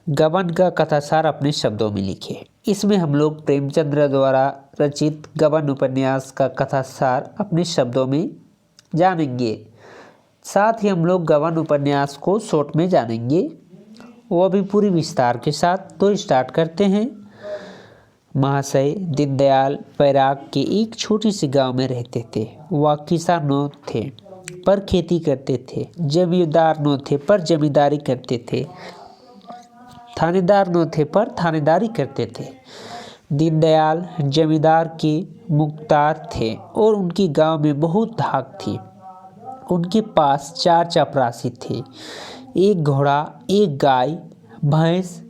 गबन का कथासार अपने शब्दों में लिखे। इसमें हम लोग प्रेमचंद्र द्वारा रचित गबन उपन्यास का कथासार अपने शब्दों में जानेंगे। साथ ही हम लोग गबन उपन्यास को शॉर्ट में जानेंगे, वो भी पूरी विस्तार के साथ। तो स्टार्ट करते हैं। महाशय दीनदयाल बैराग के एक छोटी सी गांव में रहते थे। वह किसानों थे पर खेती करते थे, जमींदार न थे पर जमींदारी करते थे, थानेदार न थे पर थानेदारी करते थे। दीनदयाल जमींदार के मुख्तार थे और उनकी गांव में बहुत धाक थी। उनके पास 4 चपरासी थे, 1 घोड़ा, 1 गाय, भैंस।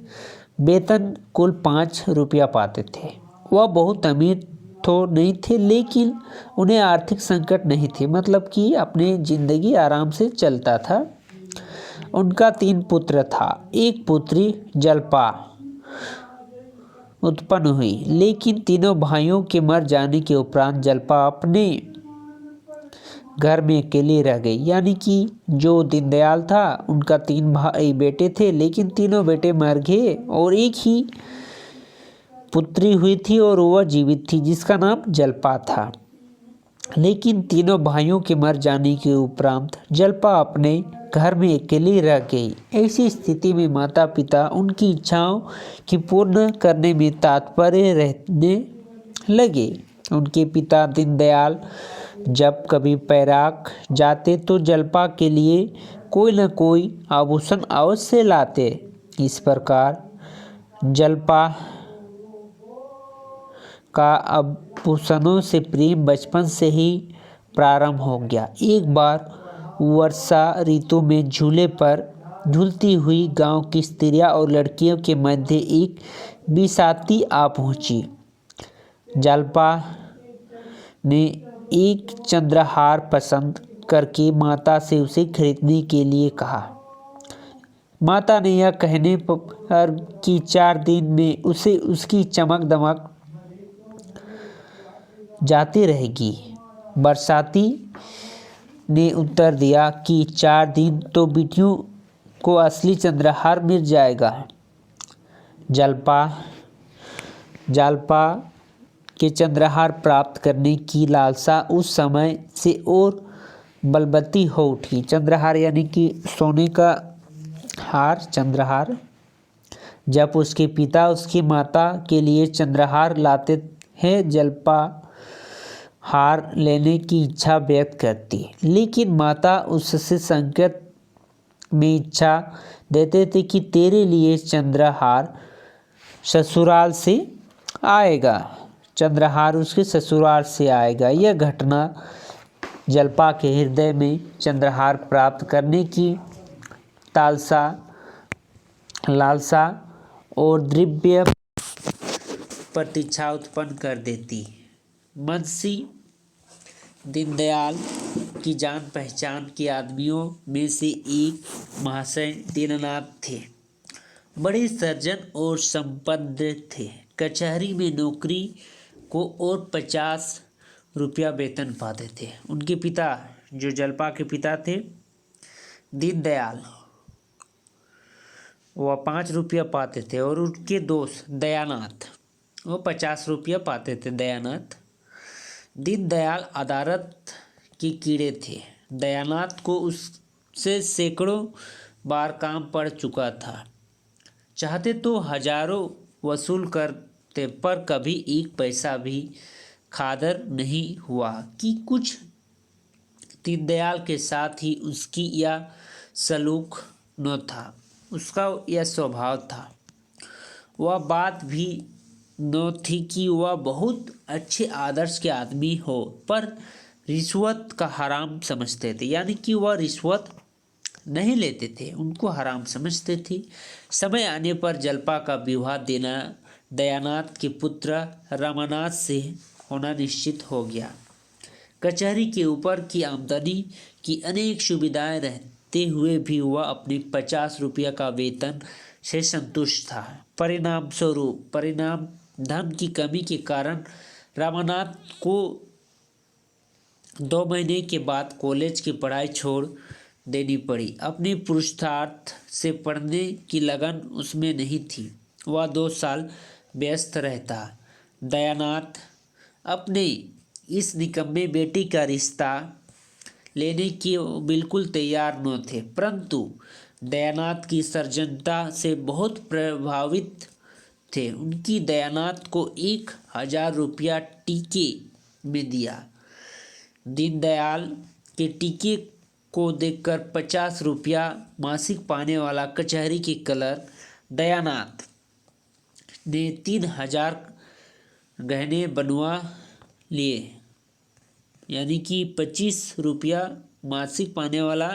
वेतन कुल 5 रुपया पाते थे। वह बहुत अमीर तो नहीं थे, लेकिन उन्हें आर्थिक संकट नहीं थे, मतलब कि अपनी जिंदगी आराम से चलता था। उनका 3 पुत्र था। एक पुत्री जलपा उत्पन्न हुई, लेकिन तीनों भाइयों के मर जाने के उपरांत जलपा अपने घर में अकेले रह गई। यानी कि जो दीनदयाल था उनका 3 भाई बेटे थे, लेकिन तीनों बेटे मर गए और एक ही पुत्री हुई थी और वह जीवित थी, जिसका नाम जलपा था। लेकिन तीनों भाइयों के मर जाने के उपरांत जलपा अपने घर में अकेली रह गई। ऐसी स्थिति में माता पिता उनकी इच्छाओं की पूर्ण करने में तात्पर्य रहने लगे। उनके पिता दीनदयाल जब कभी बैराग जाते तो जलपा के लिए कोई न कोई आभूषण अवश्य लाते। इस प्रकार जलपा का आभूषणों से प्रेम बचपन से ही प्रारंभ हो गया। एक बार वर्षा ऋतु में झूले पर झूलती हुई गांव की स्त्रियां और लड़कियों के मध्य एक बिसाती आ पहुंची। जलपा ने एक चंद्रहार पसंद करके माता से उसे खरीदने के लिए कहा। माता ने यह कहने पर कि 4 दिन में उसे उसकी चमक दमक जाती रहेगी। बरसाती ने उत्तर दिया कि 4 दिन तो बिटियों को असली चंद्रहार मिल जाएगा। जलपा के चंद्रहार प्राप्त करने की लालसा उस समय से और बलवती हो उठी। चंद्रहार यानी कि सोने का हार, चंद्रहार। जब उसके पिता उसकी माता के लिए चंद्रहार लाते हैं, जलपा हार लेने की इच्छा व्यक्त करती, लेकिन माता उससे संकेत में इच्छा देते थे कि तेरे लिए चंद्रहार ससुराल से आएगा। चंद्रहार उसके ससुराल से आएगा। यह घटना जलपा के हृदय में चंद्रहार प्राप्त करने की लालसा और दिव्य प्रतीक्षा उत्पन्न कर देती। मुंशी दीनदयाल की जान पहचान के आदमियों में से एक महाशय दीननाथ थे। बड़े सज्जन और संपन्न थे। कचहरी में नौकरी को और 50 रुपया वेतन पाते थे। उनके पिता, जो जलपा के पिता थे दीनदयाल, वह 5 रुपया पाते थे और उनके दोस्त दयानाथ, वो 50 रुपया पाते थे। दीनदयाल अदालत के कीड़े थे। दयानाथ को उससे सैकड़ों बार काम पड़ चुका था। चाहते तो हजारों वसूल करते, पर कभी 1 पैसा भी खादर नहीं हुआ कि कुछ। दीनदयाल के साथ ही उसकी यह सलूक न था, उसका यह स्वभाव था। वह बात भी न थी कि वह बहुत अच्छे आदर्श के आदमी हो, पर रिश्वत का हराम समझते थे। यानी कि वह रिश्वत नहीं लेते थे, उनको हराम समझते थे। समय आने पर जलपा का विवाह दयानाथ के पुत्र रामानाथ से होना निश्चित हो गया। कचहरी के ऊपर की आमदनी की अनेक सुविधाएं रहते हुए भी वह अपने 50 रुपया का वेतन से संतुष्ट था। परिणाम धन की कमी के कारण रामानाथ को 2 महीने के बाद कॉलेज की पढ़ाई छोड़ देनी पड़ी। अपनी पुरुषार्थ से पढ़ने की लगन उसमें नहीं थी। वह 2 साल व्यस्त रहता। दयानाथ अपने इस निकम्मे बेटी का रिश्ता लेने की बिल्कुल तैयार न थे, परंतु दयानाथ की सर्जनता से बहुत प्रभावित थे। उनकी दयानाथ को 1,000 रुपया टीके में दिया। दीनदयाल के टीके को देखकर 50 रुपया मासिक पाने वाला कचहरी के क्लर्क दयानाथ ने 3,000 गहने बनवा लिए। यानी कि 25 रुपया मासिक पाने वाला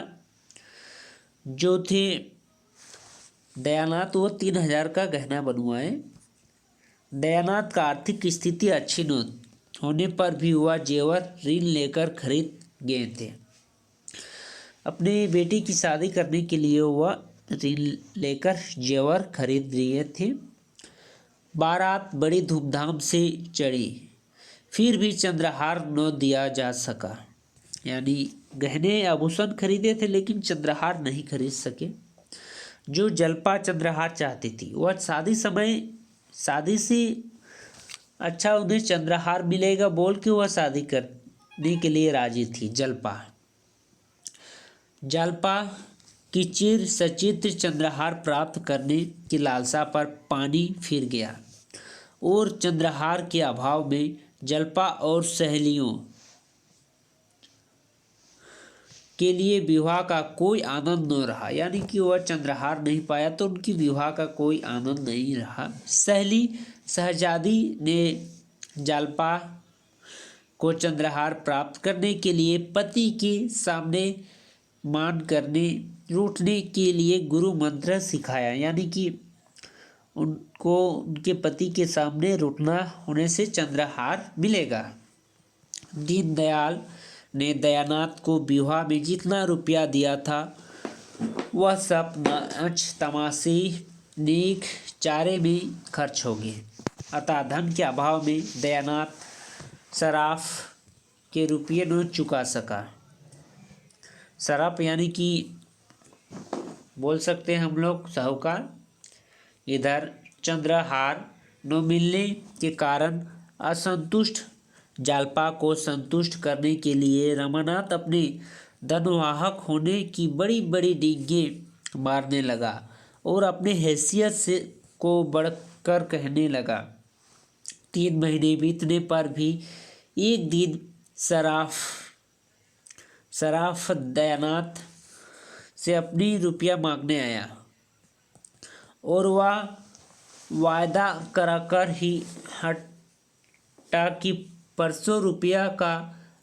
जो थे दयानाथ, वो 3,000 का गहना बनवाए। दयानाथ का आर्थिक स्थिति अच्छी न होने पर भी वह जेवर ऋण लेकर खरीद गए थे। अपनी बेटी की शादी करने के लिए वह ऋण लेकर जेवर खरीद लिए थे। बारात बड़ी धूमधाम से चढ़ी, फिर भी चंद्रहार न दिया जा सका। यानी गहने आभूषण खरीदे थे लेकिन चंद्रहार नहीं खरीद सके। जो जल्पा चंद्रहार चाहती थी, वह शादी से अच्छा उन्हें चंद्रहार मिलेगा बोल के वह शादी करने के लिए राजी थी। जल्पा की चिर सचित्र चंद्रहार प्राप्त करने की लालसा पर पानी फिर गया और चंद्रहार के अभाव में जल्पा और सहेलियों के लिए विवाह का कोई आनंद न रहा। यानी कि वह चंद्रहार नहीं पाया तो उनकी विवाह का कोई आनंद नहीं रहा। सहेली शहजादी ने जल्पा को चंद्रहार प्राप्त करने के लिए पति के सामने मान करने रूठने के लिए गुरु मंत्र सिखाया। यानी कि उनको उनके पति के सामने रूठना होने से चंद्रहार मिलेगा। दीनदयाल ने दयानाथ को विवाह में जितना रुपया दिया था वह सब नाच तमाशे नेक चारे में खर्च हो गए। अतः धन के अभाव में दयानाथ सराफ के रुपये न चुका सका। सराफ यानी कि बोल सकते हैं हम लोग साहूकार। इधर चंद्रहार न मिलने के कारण असंतुष्ट जल्पा को संतुष्ट करने के लिए रमानाथ अपने धनवाहक होने की बड़ी बड़ी डींगे मारने लगा और अपने हैसियत से को बढ़कर कहने लगा। 3 महीने बीतने पर भी एक दिन सराफ दयानाथ से अपनी रुपया मांगने आया और वह वायदा कराकर ही हटा कि परसों रुपया का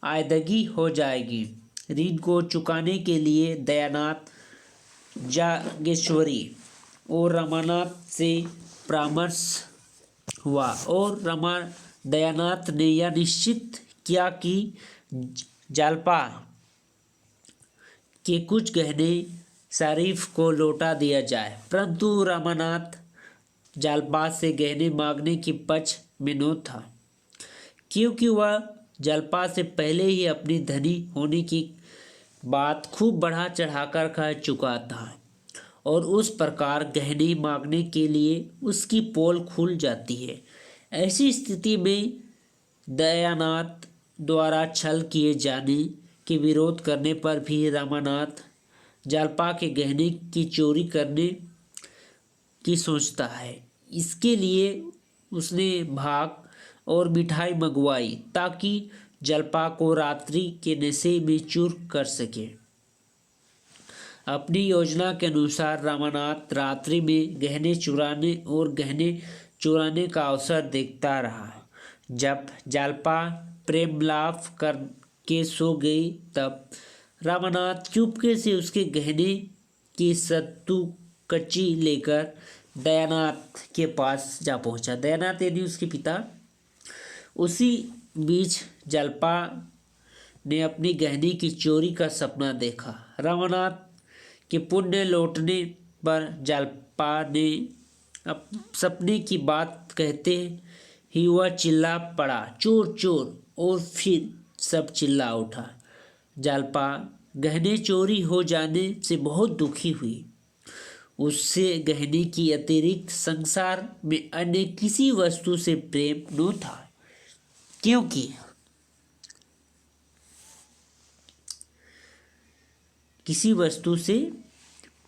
अदायगी हो जाएगी। ऋण को चुकाने के लिए दयानाथ जागेश्वरी और रमानाथ से परामर्श हुआ और दयानाथ ने यह निश्चित किया कि जल्पा के कुछ गहने शरीफ को लौटा दिया जाए, परंतु रमानाथ जल्पा से गहने मांगने के पक्ष में न था, क्योंकि वह जल्पा से पहले ही अपनी धनी होने की बात खूब बढ़ा चढ़ाकर कह चुका था और उस प्रकार गहने मांगने के लिए उसकी पोल खुल जाती है। ऐसी स्थिति में दयानाथ द्वारा छल किए जाने के विरोध करने पर भी रमानाथ जल्पा के गहने की चोरी करने की सोचता है। इसके लिए उसने भाग और मिठाई मंगवाई ताकि जल्पा को रात्रि के नशे में चूर कर सके। अपनी योजना के अनुसार रमानाथ रात्रि में गहने चुराने का अवसर देखता रहा। जब जल्पा प्रेमलाप करके सो गई तब रमानाथ चुपके से उसके गहने की सत्तू कच्ची लेकर दयानाथ के पास जा पहुंचा। दयानाथ यानी उसके पिता। उसी बीच जल्पा ने अपनी गहने की चोरी का सपना देखा। रमानाथ के पुण्य लौटने पर जल्पा ने सपने की बात कहते ही वह चिल्ला पड़ा, चोर चोर, और फिर सब चिल्ला उठा। जल्पा गहने चोरी हो जाने से बहुत दुखी हुई। उससे गहने की अतिरिक्त संसार में अन्य किसी वस्तु से प्रेम न था, क्योंकि किसी वस्तु से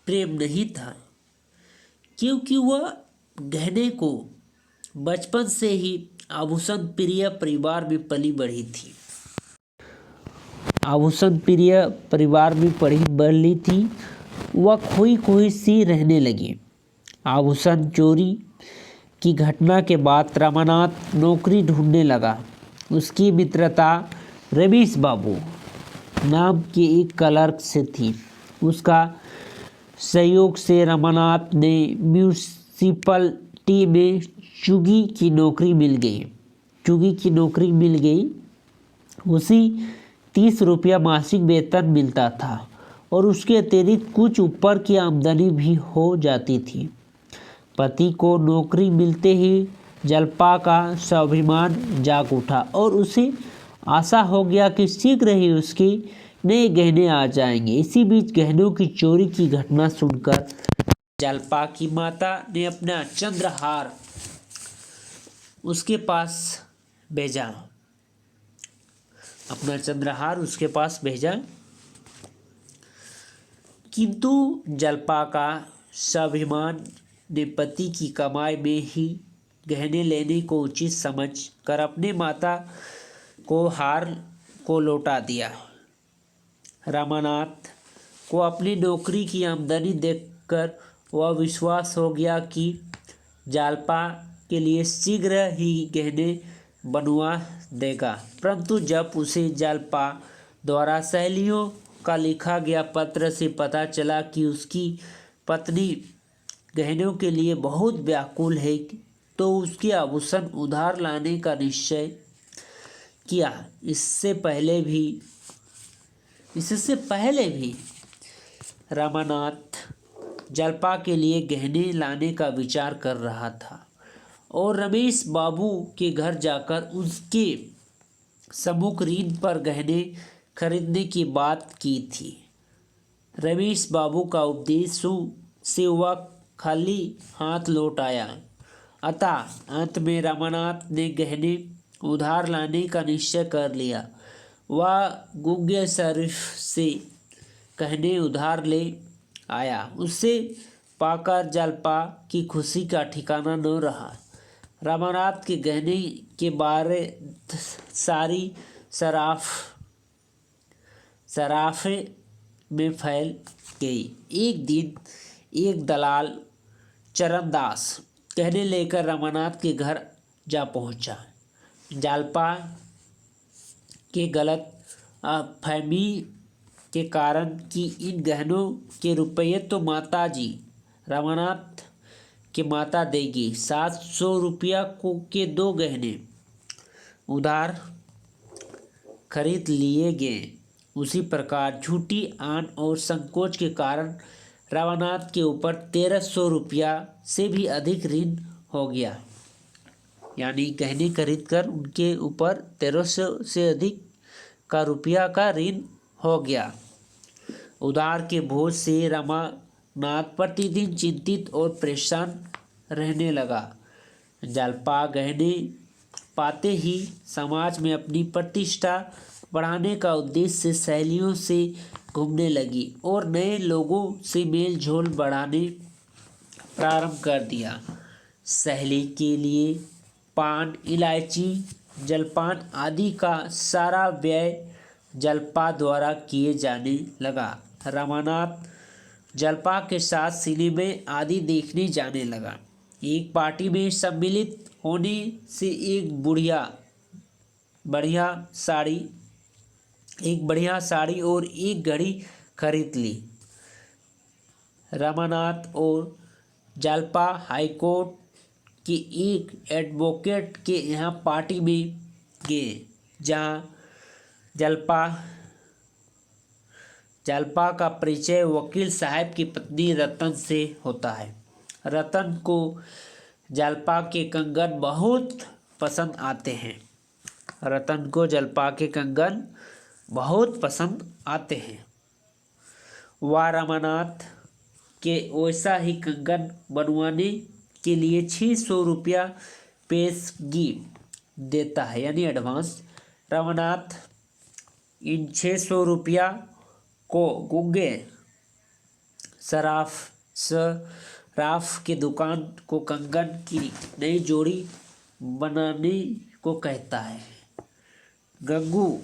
प्रेम नहीं था, क्योंकि वह गहने को बचपन से ही आभूषण प्रिय परिवार में पली बढ़ी थी। आभूषण प्रिय परिवार में बढ़ी थी। वह खोई खोई सी रहने लगी। आभूषण चोरी की घटना के बाद रमानाथ नौकरी ढूंढने लगा। उसकी मित्रता रमेश बाबू नाम के एक क्लर्क से थी। उसका सहयोग से रमानाथ ने म्यूनिसिपलिटी में चुगी की नौकरी मिल गई। उसी 30 रुपया मासिक वेतन मिलता था और उसके अतिरिक्त कुछ ऊपर की आमदनी भी हो जाती थी। पति को नौकरी मिलते ही जलपा का स्वाभिमान जाग उठा और उसे आशा हो गया कि शीघ्र ही उसके नए गहने आ जाएंगे। इसी बीच गहनों की चोरी की घटना सुनकर जलपा की माता ने अपना चंद्रहार उसके पास भेजा, किंतु जलपा का स्वाभिमान ने पति की कमाई में ही गहने लेने को उचित समझ कर अपने माता को हार को लौटा दिया। रामानाथ को अपनी नौकरी की आमदनी देखकर वह विश्वास हो गया कि जलपा के लिए शीघ्र ही गहने बनवा देगा। परंतु जब उसे जलपा द्वारा सहेलियों का लिखा गया पत्र से पता चला कि उसकी पत्नी गहनों के लिए बहुत व्याकुल है, तो उसके आभूषण उधार लाने का निश्चय किया। इससे पहले भी रामानाथ जलपा के लिए गहने लाने का विचार कर रहा था और रमेश बाबू के घर जाकर उसके सम्मुख ऋण पर गहने खरीदने की बात की थी। रमेश बाबू का उपदेश से वह खाली हाथ लौट आया। अतः अंत में रामानाथ ने गहने उधार लाने का निश्चय कर लिया। वह गुंगे शरीफ से गहने उधार ले आया। उसे पाकर जलपा की खुशी का ठिकाना न रहा। रामानाथ के गहने के बारे सारी सराफे में फैल गई। एक दिन एक दलाल चरणदास गहने लेकर रामानाथ के घर जा पहुंचा। जलपा के गलत फहमी के कारण कि इन गहनों के रुपये तो माताजी रामानाथ की माता देगी, 700 रुपया के 2 गहने उधार खरीद लिए गए। उसी प्रकार झूठी आन और संकोच के कारण रामानाथ के ऊपर 1300 रुपया से भी अधिक ऋण हो गया। यानी गहने खरीद कर उनके ऊपर 1300 से अधिक का रुपया का ऋण हो गया। उधार के बोझ से रामानाथ प्रतिदिन चिंतित और परेशान रहने लगा। जलपा गहने पाते ही समाज में अपनी प्रतिष्ठा बढ़ाने का उद्देश्य से सहेलियों से घूमने लगी और नए लोगों से मेल जोल बढ़ाने प्रारंभ कर दिया। सहेली के लिए पान, इलायची, जलपान आदि का सारा व्यय जलपा द्वारा किए जाने लगा। रामानाथ जलपा के साथ सिनेमा आदि देखने जाने लगा। एक पार्टी में सम्मिलित होने से एक बढ़िया साड़ी और एक घड़ी खरीद ली। रामानाथ और जलपा हाईकोर्ट के एक एडवोकेट के यहाँ पार्टी में गए, जहाँ जलपा का परिचय वकील साहब की पत्नी रतन से होता है। रतन को जलपा के कंगन बहुत पसंद आते हैं। वह रमानाथ के वैसा ही कंगन बनवाने के लिए 600 रुपया पेशगी देता है, यानी एडवांस। रमानाथ इन 600 रुपया को गूंगे सराफ के दुकान को कंगन की नई जोड़ी बनाने को कहता है। गंगू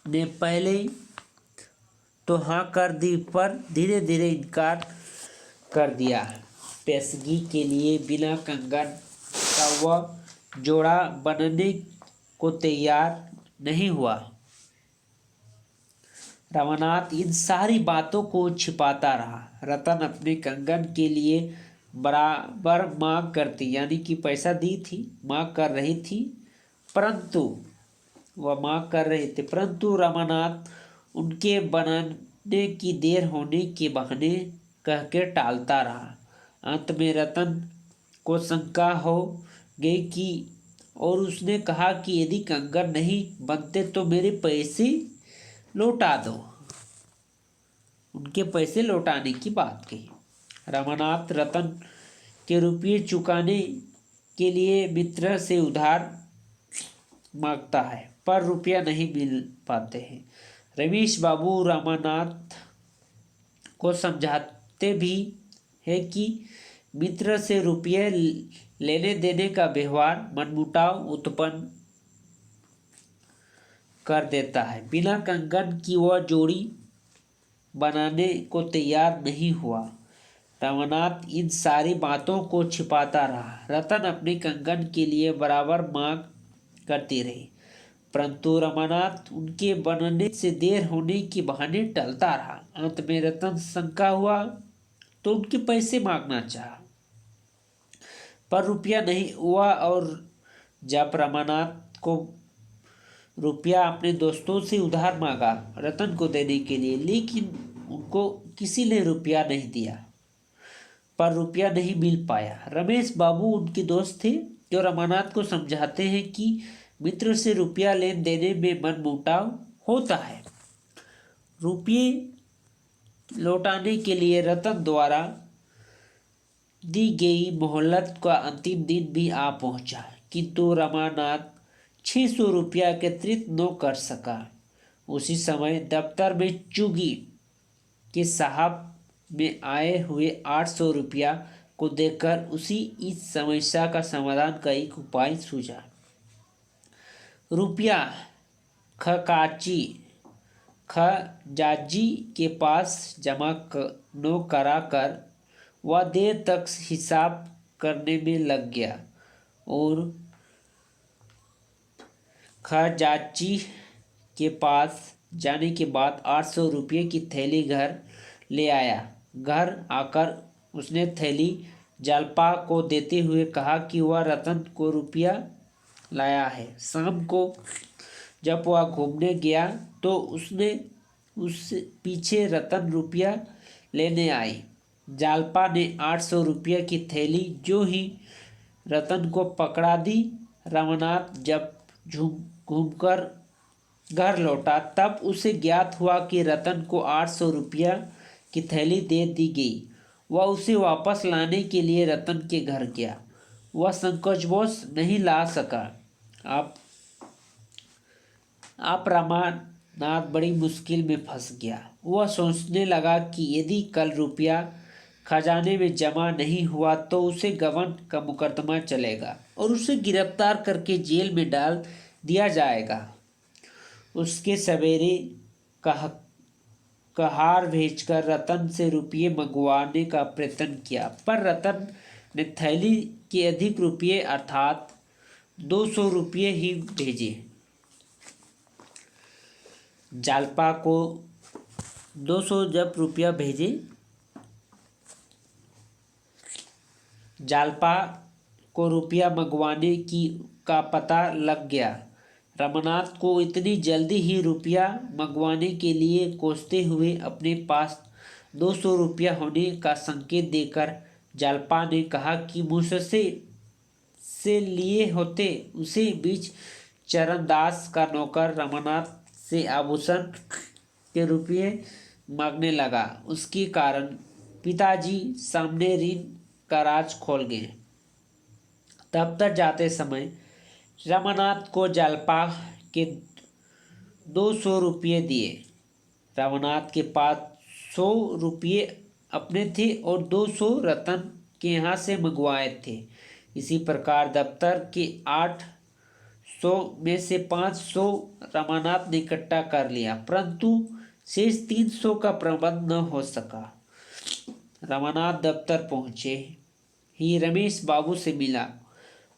ने पहले तो हाँ कर दी, पर धीरे धीरे इनकार कर दिया। पेशगी के लिए बिना कंगन का वह जोड़ा बनने को तैयार नहीं हुआ। रमानाथ इन सारी बातों को छिपाता रहा। रतन अपने कंगन के लिए बराबर मांग करती, यानी कि पैसा दी थी, मांग कर रही थी, परंतु रमानाथ उनके बनाने की देर होने के बहाने कह के टालता रहा। अंत में रतन को शंका हो गई कि और उसने कहा कि यदि कंगन नहीं बनते तो मेरे पैसे लौटा दो। उनके पैसे लौटाने की बात कही। रमानाथ रतन के रुपये चुकाने के लिए मित्र से उधार मांगता है, पर रुपया नहीं मिल पाते हैं। रमेश बाबू रमानाथ को समझाते भी है कि मित्र से रुपये लेने देने का व्यवहार मनमुटाव उत्पन्न कर देता है। बिना कंगन की वह जोड़ी बनाने को तैयार नहीं हुआ। रमानाथ इन सारी बातों को छिपाता रहा। रतन अपने कंगन के लिए बराबर मांग करती रही, परंतु रमानाथ उनके बनने से देर होने के बहाने टलता रहा। अंत में रतन शंका हुआ तो उनके पैसे मांगना चाहा, पर रुपया नहीं हुआ। और जब रमानाथ को रुपया अपने दोस्तों से उधार मांगा रतन को देने के लिए, लेकिन उनको किसी ने रुपया नहीं दिया, पर रुपया नहीं मिल पाया। रमेश बाबू उनके दोस्त थे जो रमानाथ को समझाते हैं कि मित्र से रुपया लेन देने में मनमुटाव होता है। रुपये लौटाने के लिए रतन द्वारा दी गई मोहलत का अंतिम दिन भी आ पहुंचा, किंतु रमानाथ 600 रुपया एकत्रित न कर सका। उसी समय दफ्तर में चुगी के साहब में आए हुए 800 रुपया को देखकर इस समस्या का समाधान का एक उपाय सूझा। रुपया खजाजी के पास जमा न करा कर वह देर तक हिसाब करने में लग गया और खजांची के पास जाने के बाद 800 रुपये की थैली घर ले आया। घर आकर उसने थैली जालपा को देते हुए कहा कि वह रतन को रुपया लाया है। शाम को जब वह घूमने गया तो उसने उससे पीछे रतन रुपया लेने आई। जालपा ने 800 रुपये की थैली जो ही रतन को पकड़ा दी। रमानाथ जब घूमकर घर लौटा तब उसे ज्ञात हुआ कि रतन को 800 रुपया की थैली दे दी गई। वह उसे वापस लाने के लिए रतन के घर गया। वह संकोचवश नहीं ला सका। आप रमानाथ बड़ी मुश्किल में फंस गया। वह सोचने लगा कि यदि कल रुपया खजाने में जमा नहीं हुआ तो उसे गबन का मुकदमा चलेगा और उसे गिरफ्तार करके जेल में डाल दिया जाएगा। उसके सवेरे कहार भेजकर रतन से रुपये मंगवाने का प्रयत्न किया, पर रतन ने थैली के अधिक रुपये अर्थात 200 रुपये ही भेजे। जालपा को 200 जब रुपया भेजे, जालपा को रुपया मंगवाने का पता लग गया। रमानाथ को इतनी जल्दी ही रुपया मंगवाने के लिए कोसते हुए अपने पास 200 रुपया होने का संकेत देकर जालपा ने कहा कि मुझसे से लिए होते। उसी बीच चरणदास का नौकर रमानाथ से आभूषण के रुपये मांगने लगा। उसके कारण पिताजी सामने ऋण का राज खोल गए। दफ्तर जाते समय रमानाथ को जालपा के 200 रुपये दिए। रमानाथ के पास 100 रुपये अपने थे और 200 रतन के यहाँ से मंगवाए थे। इसी प्रकार दफ्तर के 800 में से 500 रमानाथ ने इकट्ठा कर लिया, परंतु शेष 300 का प्रबंध न हो सका। रमानाथ दफ्तर पहुंचे ही रमेश बाबू से मिला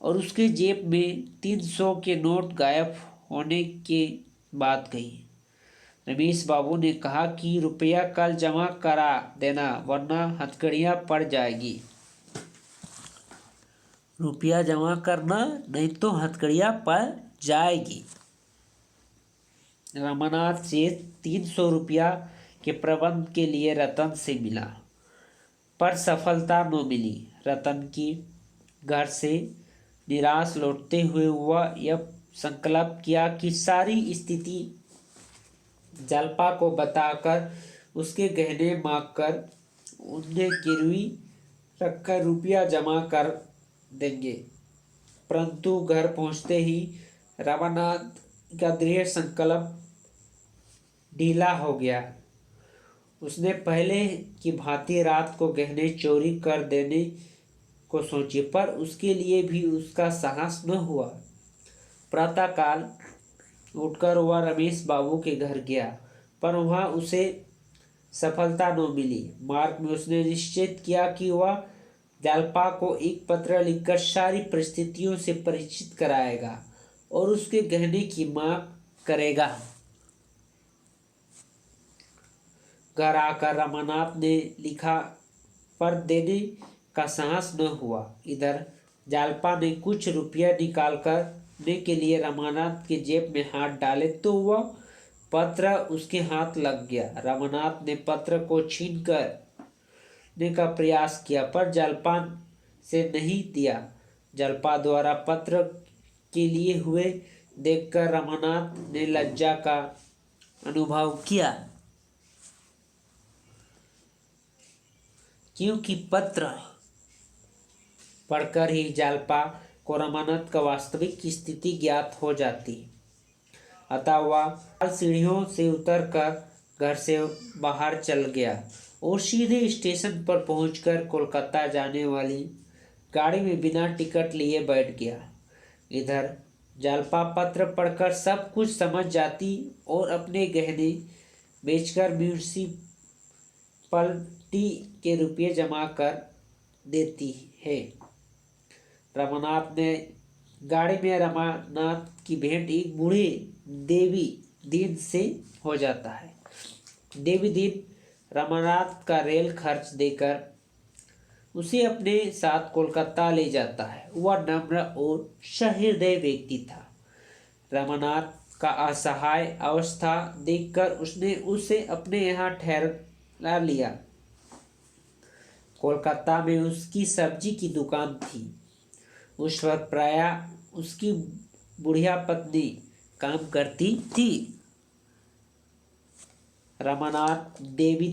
और उसके जेब में 300 के नोट गायब होने के बात कही। रमेश बाबू ने कहा कि रुपया कल जमा करा देना, वरना हथकड़ियाँ पड़ जाएगी। रुपया जमा करना, नहीं तो हथकड़ियाँ पड़ जाएगी। रमानाथ से 300 रुपया के प्रबंध के लिए रतन से मिला, पर सफलता न मिली। रतन की घर से निराश लौटते हुए वह यह संकल्प किया कि सारी स्थिति जालपा को बताकर उसके गहने मांगकर उन्हें गिरवी रखकर रुपया जमा कर देंगे। परंतु घर पहुंचते ही रमानाथ का दृढ़ संकल्प ढीला हो गया। उसने पहले की भांति रात को गहने चोरी कर देने को सोचे, पर उसके लिए भी उसका साहस न हुआ। प्रातःकाल उठकर वह रमेश बाबू के घर गया, पर वहां उसे सफलता न मिली। मार्ग में उसने निश्चित किया कि वह जालपा को एक पत्र लिखकर सारी परिस्थितियों से परिचित कराएगा और उसके गहने की मांग करेगा। घर आकर रमानाथ ने लिखा, पर देने का साहस न हुआ। इधर जालपा ने कुछ रुपया निकालकर देने के लिए रमानाथ के जेब में हाथ डाले तो वह पत्र उसके हाथ लग गया। रमानाथ ने पत्र को छीनकर देने का प्रयास किया, पर जालपा से नहीं दिया। जालपा द्वारा पत्र के लिए हुए देखकर रमानाथ ने लज्जा का अनुभव किया, क्योंकि पत्र पढ़कर ही जालपा को रमानाथ का वास्तविक स्थिति ज्ञात हो जाती। अतः वह सीढ़ियों से उतरकर घर से बाहर चल गया और सीधे स्टेशन पर पहुंचकर कोलकाता जाने वाली गाड़ी में बिना टिकट लिए बैठ गया। इधर जालपा पत्र पढ़कर सब कुछ समझ जाती और अपने गहने बेचकर म्यूनिसिपलिटी के रुपये जमा कर देती है। रमानाथ ने गाड़ी में रमानाथ की भेंट एक बूढ़े देवी दीन से हो जाता है। देवी दीन रमानाथ का रेल खर्च देकर उसे अपने साथ कोलकाता ले जाता है। वह नम्र और सहृदय व्यक्ति था। रमानाथ का असहाय अवस्था देखकर उसने उसे अपने यहाँ ठहरा लिया। कोलकाता में उसकी सब्जी की दुकान थी। उस वक्त प्रायः उसकी बुढ़िया पत्नी काम करती थी। रमानाथ देवी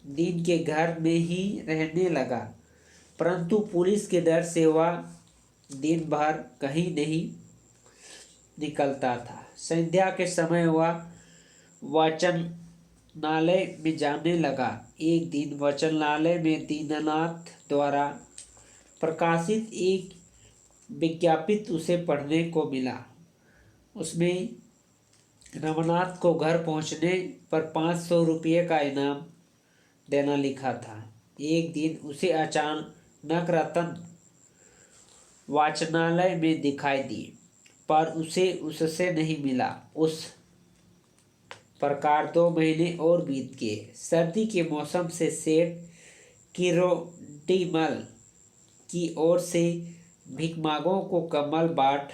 दीन के घर में ही रहने लगा, परंतु पुलिस के डर से वह दिन भर कहीं नहीं निकलता था। संध्या के समय वह वाचनालय में जाने लगा। एक दिन वाचनालय में दीननाथ द्वारा प्रकाशित एक विज्ञापित उसे पढ़ने को मिला। उसमें रमानाथ को घर पहुंचने पर 500 रुपये का इनाम देना लिखा था। एक दिन उसे अचानक रतन वाचनालय में दिखाई दी, पर उसे उससे नहीं मिला। उस प्रकार 2 महीने और बीत गए। सर्दी के मौसम से सेठ किरोड़ीमल की ओर से भिखमंगों को कम्बल बांट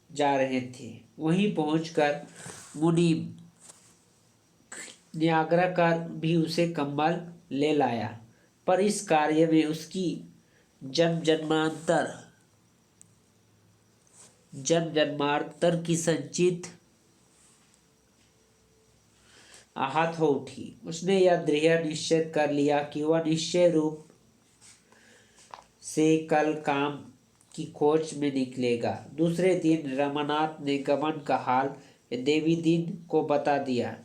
जा रहे थे। वहीं पहुंचकर मुनीम ने आग्रह कर भी उसे कम्बल ले लाया, पर इस कार्य में उसकी जन्म जन्मांतर की संचित आहत हो उठी। उसने यह दृढ़ निश्चय कर लिया कि वह निश्चय रूप से कल काम की खोज में निकलेगा। दूसरे दिन रमानाथ ने गबन का हाल देवीदीन को बता दिया।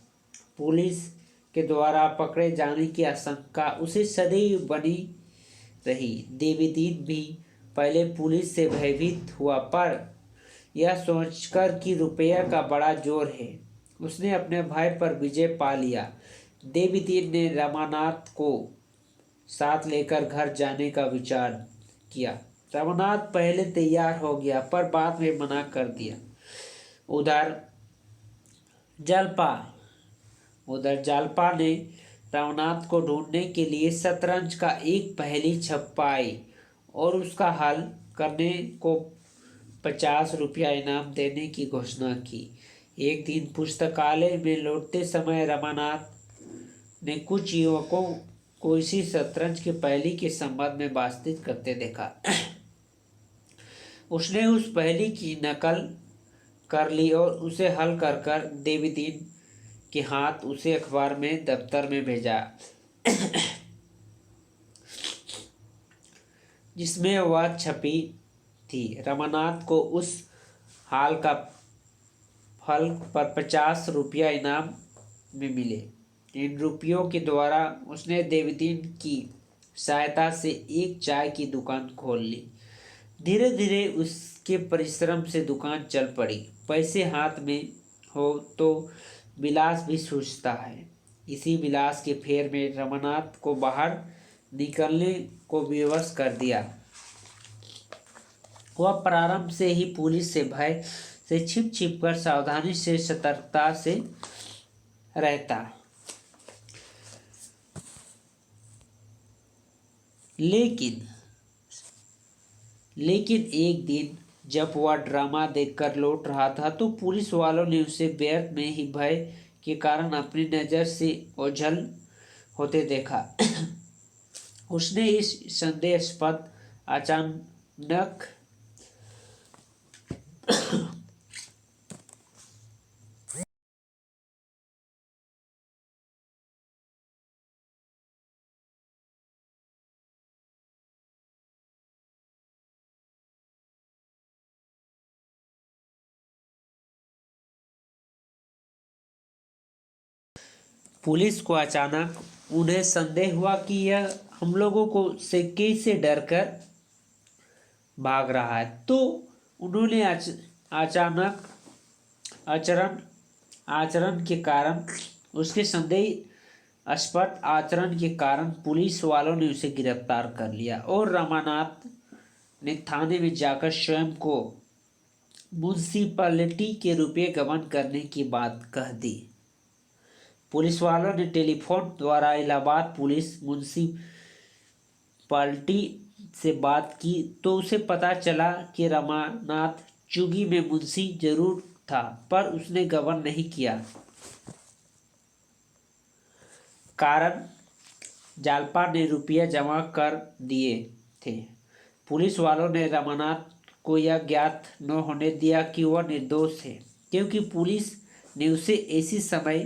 पुलिस के द्वारा पकड़े जाने की आशंका उसे सदैव बनी रही। देवीदीन भी पहले पुलिस से भयभीत हुआ, पर यह सोचकर कि रुपया का बड़ा जोर है, उसने अपने भाई पर विजय पा लिया। देवीदीन ने रमानाथ को साथ लेकर घर जाने का विचार किया। रमानाथ पहले तैयार हो गया, पर बाद में मना कर दिया। उधर जालपा उधर जालपा ने रमानाथ को ढूंढने के लिए शतरंज का एक पहेली छपाई और उसका हल करने को 50 रुपया इनाम देने की घोषणा की। एक दिन पुस्तकालय में लौटते समय रमानाथ ने कुछ युवकों को इसी शतरंज की पहेली के संबंध में बातचीत करते देखा। उसने उस पहेली की नकल कर ली और उसे हल कर कर देवीदीन के हाथ उसे अखबार में दफ्तर में भेजा, जिसमें वह छपी थी। रमानाथ को उस हाल का फल पर 50 रुपया इनाम में मिले। इन रुपयों के द्वारा उसने देवीदीन की सहायता से एक चाय की दुकान खोल ली। धीरे धीरे उसके परिश्रम से दुकान चल पड़ी। पैसे हाथ में हो तो विलास भी सूझता है। इसी विलास के फेर में रमानाथ को बाहर निकलने को विवश कर दिया। वह प्रारंभ से ही पुलिस से भय से छिप छिप कर सावधानी से सतर्कता से रहता। लेकिन एक दिन जब वह ड्रामा देखकर लौट रहा था तो पुलिस वालों ने उसे व्यर्थ में ही भय के कारण अपनी नज़र से ओझल होते देखा। उसने इस संदेहास्पद अचानक पुलिस को अचानक उन्हें संदेह हुआ कि यह हम लोगों को से कैसे डर कर भाग रहा है। तो उन्होंने अचानक आचरण के कारण उसके संदेहास्पद आचरण के कारण पुलिस वालों ने उसे गिरफ्तार कर लिया और रमानाथ ने थाने में जाकर स्वयं को म्युनिसिपैलिटी के रुपये गबन करने की बात कह दी। पुलिस वालों ने टेलीफोन द्वारा इलाहाबाद पुलिस म्युनिसिपैलिटी से बात की तो उसे पता चला कि रमानाथ चुगी में मुंशी जरूर था, पर उसने गबन नहीं किया। कारण जालपा ने रुपया जमा कर दिए थे। पुलिस वालों ने रमानाथ को यह ज्ञात न होने दिया कि वह निर्दोष है, क्योंकि पुलिस ने उसे ऐसी समय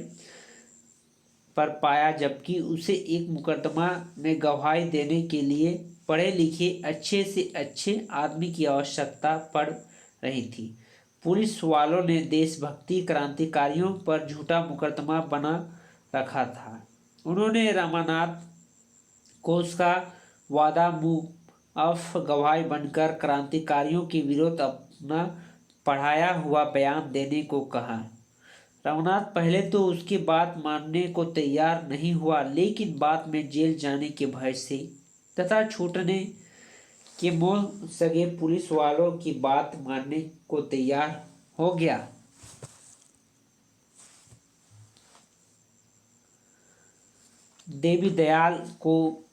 पर पाया जबकि उसे एक मुकदमा में गवाही देने के लिए पढ़े लिखे अच्छे से अच्छे आदमी की आवश्यकता पड़ रही थी। पुलिस वालों ने देशभक्ति क्रांतिकारियों पर झूठा मुकदमा बना रखा था। उन्होंने रमानाथ को उसका वादा मुआफ गवाही बनकर क्रांतिकारियों के विरुद्ध अपना पढ़ाया हुआ बयान देने को कहा। रमानाथ पहले तो उसकी बात मानने को तैयार नहीं हुआ, लेकिन बाद में जेल जाने के भय से तथा छूटने के मोह सगे पुलिस वालों की बात मानने को तैयार हो गया। देवी दयाल को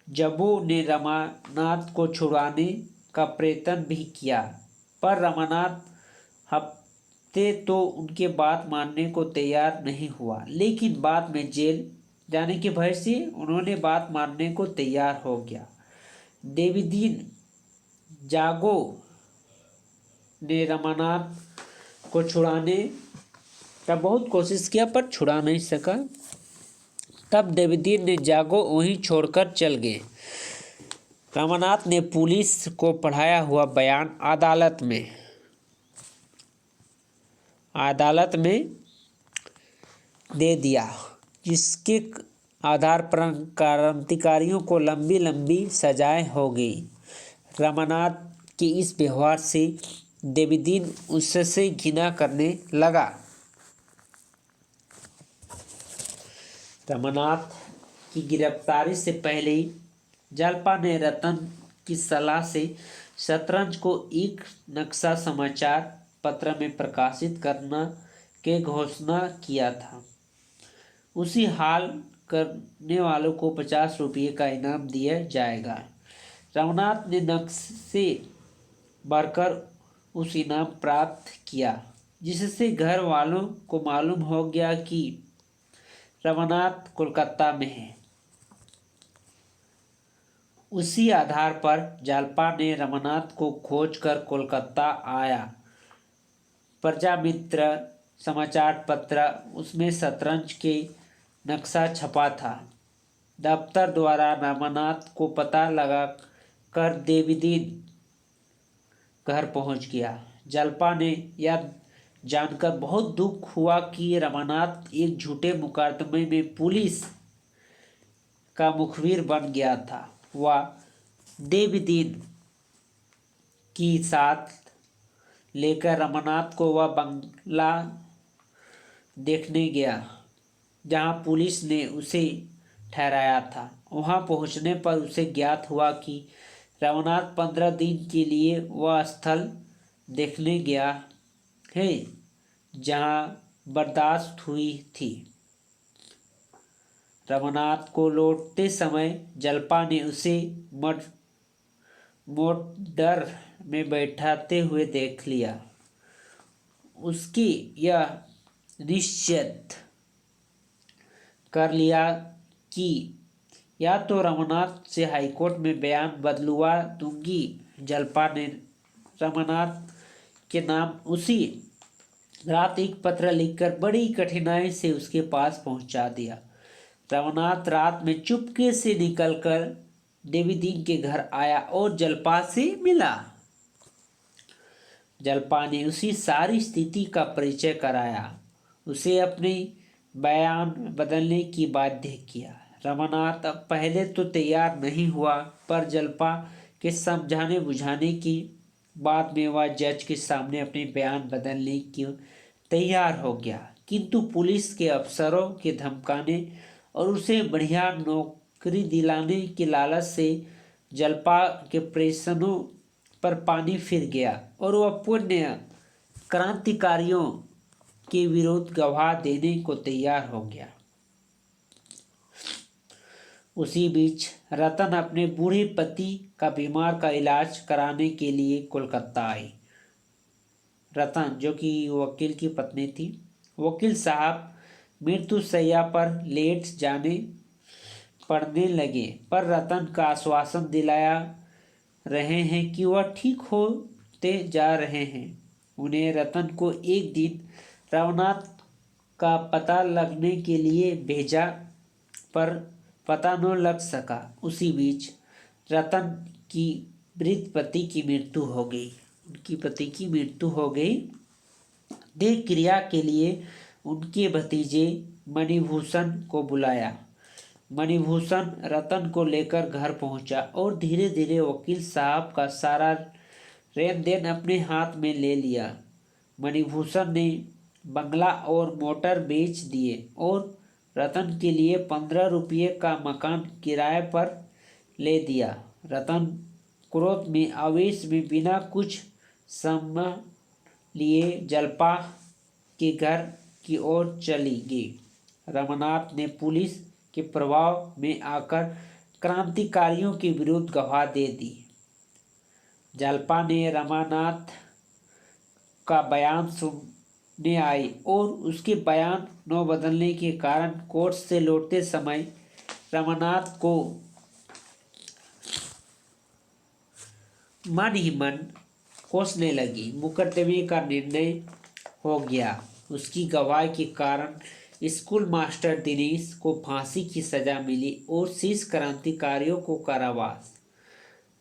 जब्बू ने रमानाथ को छुड़ाने का प्रयत्न भी किया, पर रमानाथ हफ्ते तो उनके बात मानने को तैयार नहीं हुआ। लेकिन बाद में जेल जाने के भय से उन्होंने बात मानने को तैयार हो गया। देवीदीन जागो ने रमानाथ को छुड़ाने तब बहुत कोशिश किया पर छुड़ा नहीं सका। तब देवदीन ने जागो वहीं छोड़कर चल गए। रमानाथ ने पुलिस को पढ़ाया हुआ बयान अदालत में दे दिया, जिसके आधार पर क्रांतिकारियों को लंबी लंबी सजाएं हो गई। रमानाथ के इस व्यवहार से देवदीन उससे घृणा करने लगा। रमानाथ की गिरफ्तारी से पहले ही जालपा ने रतन की सलाह से शतरंज को एक नक्शा समाचार पत्र में प्रकाशित करना के घोषणा किया था। उसी हाल करने वालों को 50 रुपये का इनाम दिया जाएगा। रमानाथ ने नक्शे भरकर उस इनाम प्राप्त किया, जिससे घर वालों को मालूम हो गया कि रमानाथ कोलकाता में है। उसी आधार पर जालपा ने रमानाथ को खोजकर कोलकाता आया। प्रजामित्र समाचार पत्र उसमें शतरंज के नक्शा छपा था। दफ्तर द्वारा रमानाथ को पता लगा कर देवदीन घर पहुंच गया। जालपा ने यह जानकर बहुत दुख हुआ कि रमानाथ एक झूठे मुकदमे में पुलिस का मुखबिर बन गया था। वह देवदीन की साथ लेकर रमानाथ को वह बंगला देखने गया जहां पुलिस ने उसे ठहराया था। वहां पहुंचने पर उसे ज्ञात हुआ कि रमानाथ 15 दिन के लिए वह स्थल देखने गया है जहां बर्दाश्त हुई थी। रमानाथ को लौटते समय जालपा ने उसे मोटर में बैठाते हुए देख लिया। उसकी यह निश्चित कर लिया कि या तो रमानाथ से हाईकोर्ट में बयान बदलवा दूंगी। जालपा ने रमानाथ के नाम उसी रात एक पत्र लिखकर बड़ी कठिनाई से उसके पास पहुंचा दिया। रमानाथ रात में चुपके से निकलकर देवदीन के घर आया और जालपा से मिला। जालपा ने उसी सारी स्थिति का परिचय कराया, उसे अपनी बयान बदलने की बाध्य किया। रमानाथ अब पहले तो तैयार नहीं हुआ, पर जालपा के समझाने बुझाने की बाद में वह जज के सामने अपने बयान बदलने की तैयार हो गया। किंतु पुलिस के अफसरों के धमकाने और उसे बढ़िया नौकरी दिलाने के लालच से जालपा के प्रश्नों पर पानी फिर गया और वह पुण्य क्रांतिकारियों के विरोध गवाह देने को तैयार हो गया। उसी बीच रतन अपने बूढ़े पति का बीमार का इलाज कराने के लिए कोलकाता आई। रतन, जो कि वकील की पत्नी थी, वकील साहब मृत्युशैया पर लेट जाने पड़ने लगे, पर रतन का आश्वासन दिलाया रहे हैं कि वह ठीक होते जा रहे हैं। उन्हें रतन को एक दिन रमानाथ का पता लगने के लिए भेजा, पर पता न लग सका। उसी बीच रतन की वृद्ध पति की मृत्यु हो गई। उनकी पति की मृत्यु हो गई। देह क्रिया के लिए उनके भतीजे मणिभूषण को बुलाया। मणिभूषण रतन को लेकर घर पहुंचा और धीरे धीरे वकील साहब का सारा लेन देन अपने हाथ में ले लिया। मणिभूषण ने बंगला और मोटर बेच दिए और रतन के लिए 15 रुपये का मकान किराए पर ले दिया। रतन क्रोध में आवेश में बिना कुछ समझ लिए जालपा के घर की ओर चली गई। रमानाथ ने पुलिस के प्रभाव में आकर क्रांतिकारियों के विरुद्ध गवाह दे दी। जालपा ने रमानाथ का बयान सुनने आई और उसके बयान न बदलने के कारण कोर्ट से लौटते समय रमानाथ को मन ही मन कोसने लगी। मुकदमे का निर्णय हो गया। उसकी गवाही के कारण स्कूल मास्टर दिनेश को फांसी की सजा मिली और शीर्ष क्रांतिकारियों को कारावास।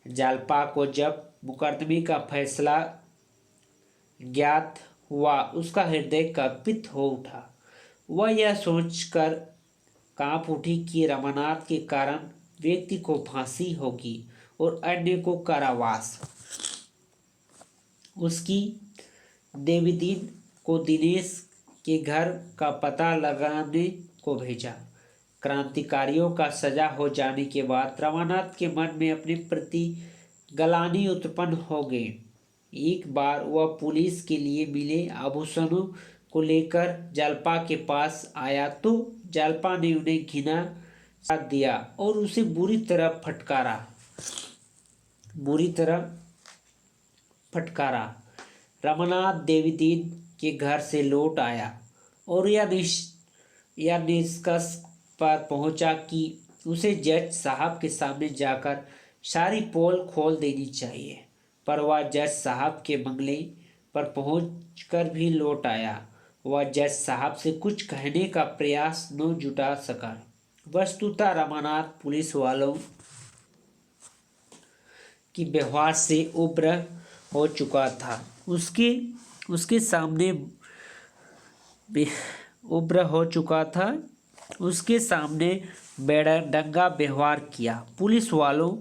जालपा को जब मुकदमे का फैसला ज्ञात हुआ उसका हृदय कंपित हो उठा। वह यह सोचकर कांप उठी कि रमानाथ के कारण व्यक्ति को फांसी होगी और अन्य को कारावास। उसकी देवीदीन को दिनेश के घर का पता लगाने को भेजा। क्रांतिकारियों का सजा हो जाने के बाद रमानाथ के मन में अपने प्रति गलानी उत्पन्न हो गई। एक बार वह पुलिस के लिए मिले आभूषणों को लेकर जालपा के पास आया तो जालपा ने उन्हें घृणा साथ दिया और उसे बुरी तरह फटकारा। रमानाथ देवीदीन के घर से लौट आया और यह निष्कर्ष पर पहुंचा कि उसे जज साहब के सामने जाकर सारी पोल खोल देनी चाहिए, पर वह जज साहब के बंगले पर पहुंचकर भी लौट आया। वह जज साहब से कुछ कहने का प्रयास न जुटा सका। वस्तुतः रमानाथ पुलिस वालों की व्यवहार से उब्र हो चुका था। उसके सामने बेढंगा व्यवहार किया। पुलिस वालों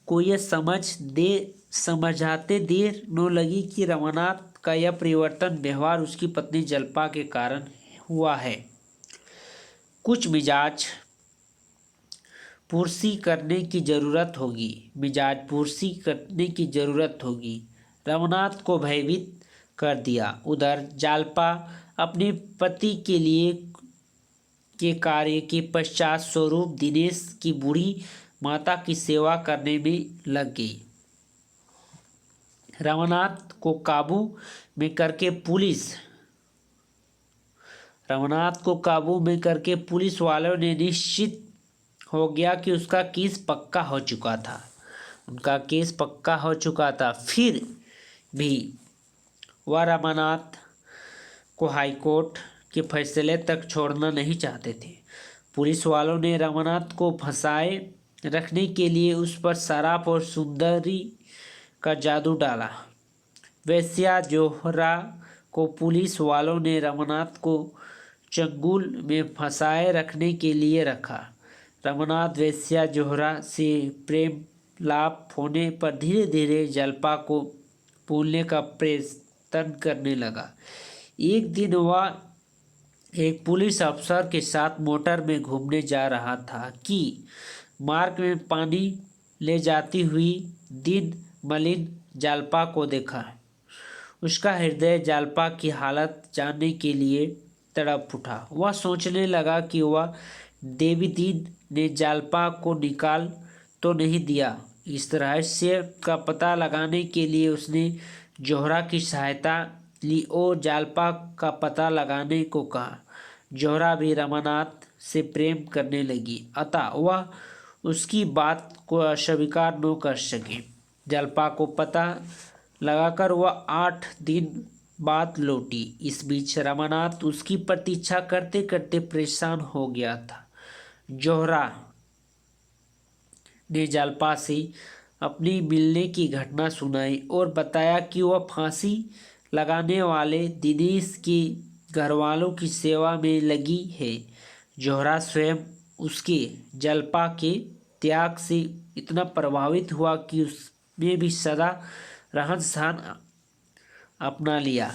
को यह समझाते देर न लगी कि रमानाथ का यह परिवर्तन व्यवहार उसकी पत्नी जालपा के कारण हुआ है। कुछ मिजाज पुरसी करने की जरूरत होगी। रमानाथ को भयभीत कर दिया। उधर जालपा अपने पति के कार्य के पश्चात स्वरूप दिनेश की बूढ़ी माता की सेवा करने में लग गई। रमानाथ को काबू में करके पुलिस वालों ने निश्चित हो गया कि उसका केस पक्का हो चुका था। फिर भी वह रमानाथ को हाईकोर्ट के फैसले तक छोड़ना नहीं चाहते थे। पुलिस वालों ने रमानाथ को फंसाए रखने के लिए उस पर शराब और सुंदरी का जादू डाला। वेश्या जोहरा को पुलिस वालों ने रमानाथ को चंगुल में फंसाए रखने के लिए रखा। रमानाथ वेश्या जोहरा से प्रेम लाप होने पर धीरे धीरे जालपा को भूलने का प्रयत्न करने लगा। एक दिन वह एक पुलिस अफसर के साथ मोटर में घूमने जा रहा था कि मार्ग में पानी ले जाती हुई दिन मलिन जालपा को देखा। उसका हृदय जालपा की हालत जानने के लिए तड़प उठा। वह सोचने लगा कि वह देवीदीन ने जालपा को निकाल तो नहीं दिया। इस रहस्य का पता लगाने के लिए उसने जोहरा की सहायता ली और जालपा का पता लगाने को कहा। जोहरा भी रमानाथ से प्रेम करने लगी, अतः वह उसकी बात को अस्वीकार न कर सके। जालपा को पता लगाकर वह 8 दिन बाद लौटी। इस बीच रमानाथ उसकी प्रतीक्षा करते करते परेशान हो गया था। जोहरा ने जालपा से अपनी मिलने की घटना सुनाई और बताया कि वह फांसी लगाने वाले दिनेश के घरवालों की सेवा में लगी है। जोहरा स्वयं उसके जालपा के त्याग से इतना प्रभावित हुआ कि उसने भी सदा रहन सहन अपना लिया।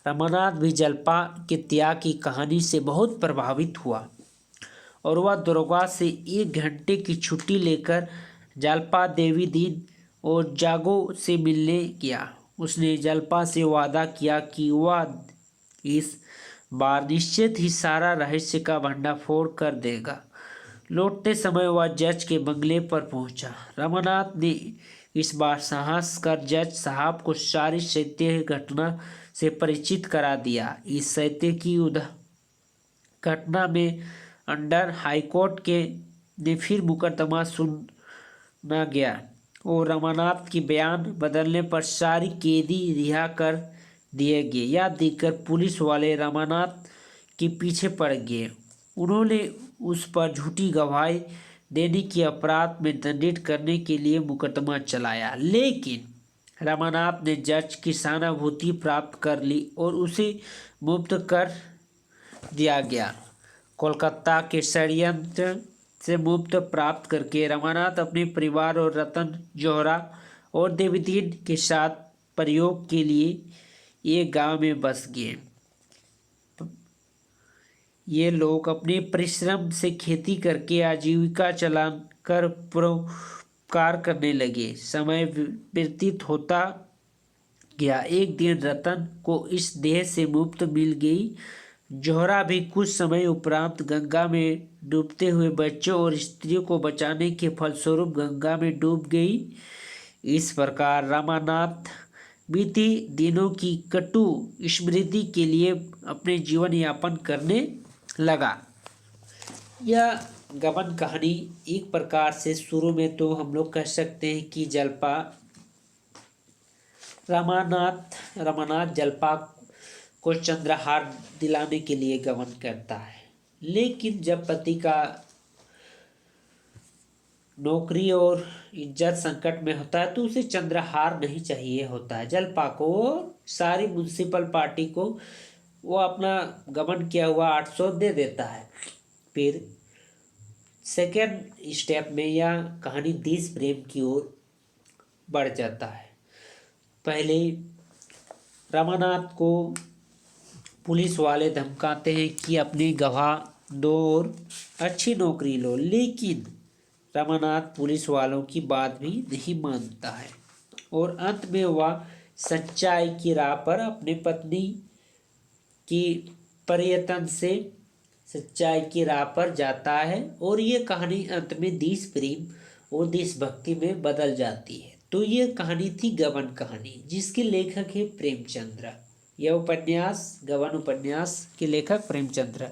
रमानाथ भी जालपा के त्याग की कहानी से बहुत प्रभावित हुआ और वह दरोगा से 1 घंटे की छुट्टी लेकर जालपा देवीदीन और जागो से मिलने गया। उसने जालपा से वादा किया कि वह इस बार निश्चित ही सारा रहस्य का भंडाफोड़ कर देगा। लौटते समय वह जज के बंगले पर पहुंचा। रमानाथ ने इस बार साहस कर जज साहब को सारी सत्य घटना से परिचित करा दिया। इस सत्य की घटना में अंडर हाईकोर्ट के ने फिर मुकदमा सुना गया और रमानाथ की बयान बदलने पर सारी कैदी रिहा कर दिए गए। यह देखकर पुलिस वाले रमानाथ के पीछे पड़ गए। उन्होंने उस पर झूठी गवाही देने के अपराध में दंडित करने के लिए मुकदमा चलाया, लेकिन रमानाथ ने जज की सहानुभूति प्राप्त कर ली और उसे मुक्त कर दिया गया। कोलकाता के षड्यंत्र से मुक्त प्राप्त करके रमानाथ अपने परिवार और रतन जोहरा और देवदीन के साथ प्रयोग के लिए एक गांव में बस गए। ये लोग अपने परिश्रम से खेती करके आजीविका चलाकर परोपकार करने लगे। समय व्यतीत होता गया। एक दिन रतन को इस देह से मुक्त मिल गई। जोहरा भी कुछ समय उपरांत गंगा में डूबते हुए बच्चों और स्त्रियों को बचाने के फलस्वरूप गंगा में डूब गई। इस प्रकार रमानाथ बीते दिनों की कटु स्मृति के लिए अपने जीवन यापन करने लगा। यह गबन कहानी एक प्रकार से शुरू में तो हम लोग कह सकते हैं कि रमानाथ जलपा को चंद्रहार दिलाने के लिए गबन करता है, लेकिन जब पति का नौकरी और इज्जत संकट में होता है तो उसे चंद्रहार नहीं चाहिए होता है। जलपा को सारी म्युनिसिपल पार्टी को वो अपना गबन किया हुआ 800 दे देता है। फिर सेकेंड स्टेप में यह कहानी देश प्रेम की ओर बढ़ जाता है। पहले रमानाथ को पुलिस वाले धमकाते हैं कि अपनी गवाह दो और अच्छी नौकरी लो, लेकिन रमानाथ पुलिस वालों की बात भी नहीं मानता है और अंत में वह सच्चाई की राह पर अपने पत्नी की प्रयत्न से सच्चाई की राह पर जाता है और ये कहानी अंत में देश प्रेम और देशभक्ति में बदल जाती है। तो ये कहानी थी गबन कहानी, जिसके लेखक है प्रेमचंद्र। यह उपन्यास गबन उपन्यास के लेखक प्रेमचंद्र।